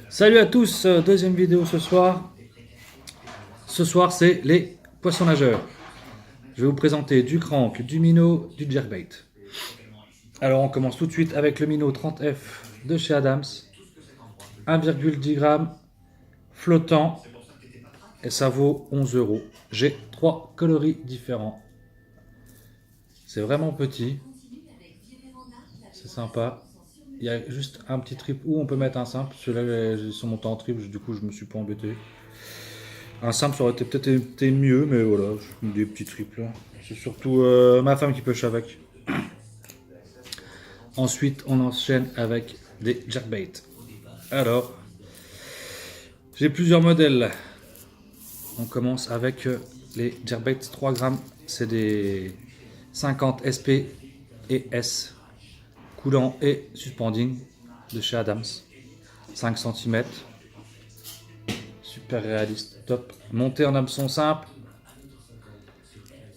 Salut à tous, deuxième vidéo ce soir. Ce soir, c'est les poissons nageurs. Je vais vous présenter du crank, du minnow, du jerkbait. Alors, on commence tout de suite avec le minnow 30F de chez Adams. 1,10 g flottant et ça vaut 11 €. J'ai 3 coloris différents. C'est vraiment petit. C'est sympa. Il y a juste un petit trip où on peut mettre un simple. Celui-là, ils sont montés en trip, du coup, je me suis pas embêté. Un simple, ça aurait peut-être été mieux, mais voilà, je mets des petits triples là. C'est surtout ma femme qui pêche avec. Ensuite, on enchaîne avec des jerkbait. Alors, j'ai plusieurs modèles. On commence avec les jerkbait 3 grammes. C'est des 50 SP et S. Coulant et suspending de chez Adams. 5 cm. Super réaliste, top. Monté en hameçon simple.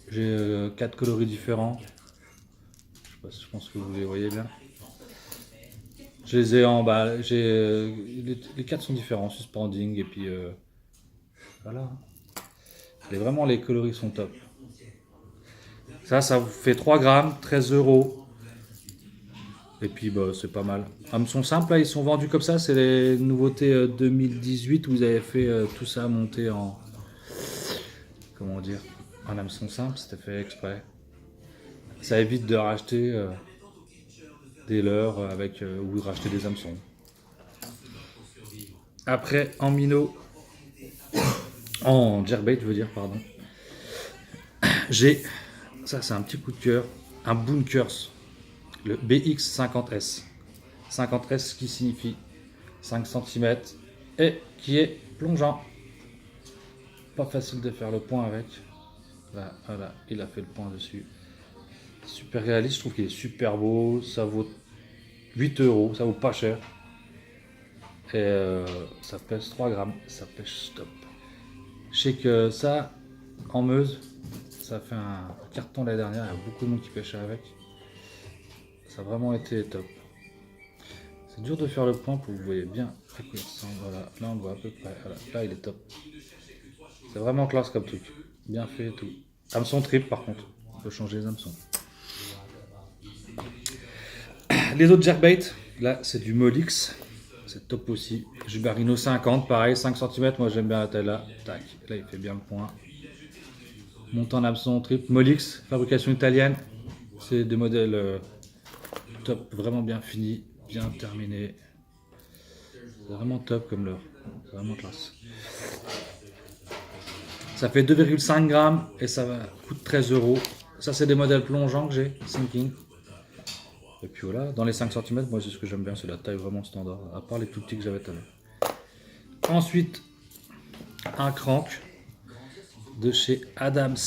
J'ai 4 coloris différents. Je pense que vous les voyez bien. Je les ai en bas. Les 4 sont différents, suspending et puis voilà. Et vraiment les coloris sont top. Ça vous fait 3 grammes, 13 €. Et puis bah, c'est pas mal. Hameçon simple, là, ils sont vendus comme ça. C'est les nouveautés 2018 où vous avez fait tout ça monter en. Comment dire, en hameçon simple, c'était fait exprès. Ça évite de racheter des leurres avec, ou racheter des hameçons. Après, en minnow, en jerkbait, je veux dire, pardon. J'ai, ça c'est un petit coup de cœur, un Bunkers, le BX50S. 50S qui signifie 5 cm et qui est plongeant. Pas facile de faire le point avec. Là, voilà, il a fait le point dessus. Super réaliste, je trouve qu'il est super beau. Ça vaut 8 €, ça vaut pas cher. Et ça pèse 3 grammes, ça pêche stop. Je sais que ça, en Meuse, ça fait un carton l'année dernière, il y a beaucoup de monde qui pêchait avec. Ça a vraiment été top. C'est dur de faire le point pour que vous voyez bien à quoi il ressemble. Voilà, là on le voit à peu près. Voilà, là il est top. C'est vraiment classe comme truc. Bien fait et tout. Hameçon trip par contre. On peut changer les hameçons. Les autres jerkbait, là c'est du Molix. C'est top aussi. Jubarino 50, pareil, 5 cm. Moi j'aime bien la taille là. Tac, là il fait bien le point. Montant en hameçon trip. Molix, fabrication italienne. C'est des modèles top, vraiment bien finis, bien terminés. C'est vraiment top comme leurre. C'est vraiment classe. Ça fait 2,5 grammes et ça coûte 13 €. Ça c'est des modèles plongeants que j'ai, sinking. Et puis voilà, dans les 5 cm, moi c'est ce que j'aime bien, c'est la taille vraiment standard, à part les tout petits que j'avais tout à l'heure. Ensuite, un crank de chez Adams,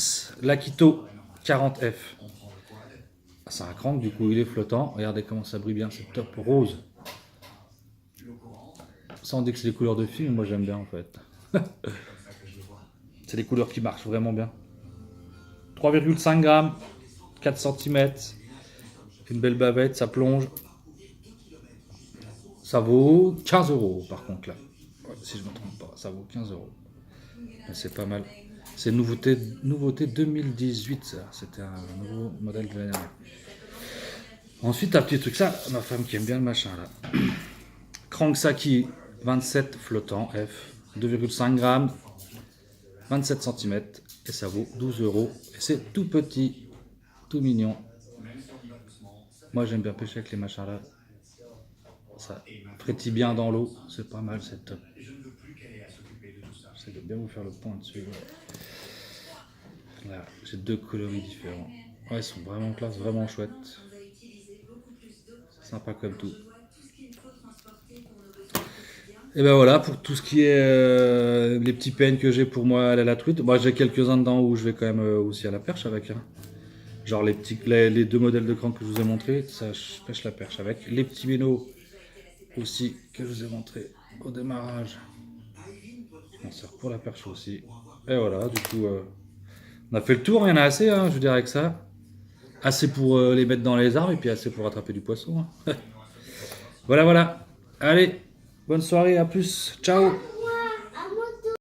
l'Akito 40F. C'est un crank, du coup il est flottant. Regardez comment ça brille bien, c'est top rose. Ça on dit que c'est des couleurs de film, moi j'aime bien en fait. C'est des couleurs qui marchent vraiment bien. 3,5 grammes, 4 cm. Une belle bavette, ça plonge. Ça vaut 15 € par contre là. Ouais, si je ne me trompe pas, ça vaut 15 €. C'est pas mal. C'est nouveauté 2018 ça. C'était un nouveau modèle de l'année dernière. Ensuite, un petit truc ça, ma femme qui aime bien le machin là. Crank Saki 27 flottant F, 2,5 grammes, 27 cm et ça vaut 12 €. Et c'est tout petit, tout mignon. Moi j'aime bien pêcher avec les machins là. Ça frétille bien dans l'eau, c'est pas mal, c'est top. J'essaie de bien vous faire le point dessus. Là, j'ai 2 coloris différents. Ouais, ils sont vraiment classe, vraiment chouettes. C'est sympa comme tout. Et ben voilà, pour tout ce qui est les petits peines que j'ai pour moi à la truite, moi j'ai quelques-uns dedans où je vais quand même aussi à la perche avec. Hein. Genre les 2 modèles de crank que je vous ai montrés, ça je pêche la perche avec. Les petits minnows aussi que je vous ai montré au démarrage. On sert pour la perche aussi. Et voilà, du coup, on a fait le tour, il y en a assez, hein, je veux dire, avec ça. Assez pour les mettre dans les arbres et puis assez pour attraper du poisson. Hein. Voilà, voilà. Allez, Bonne soirée, à plus. Ciao.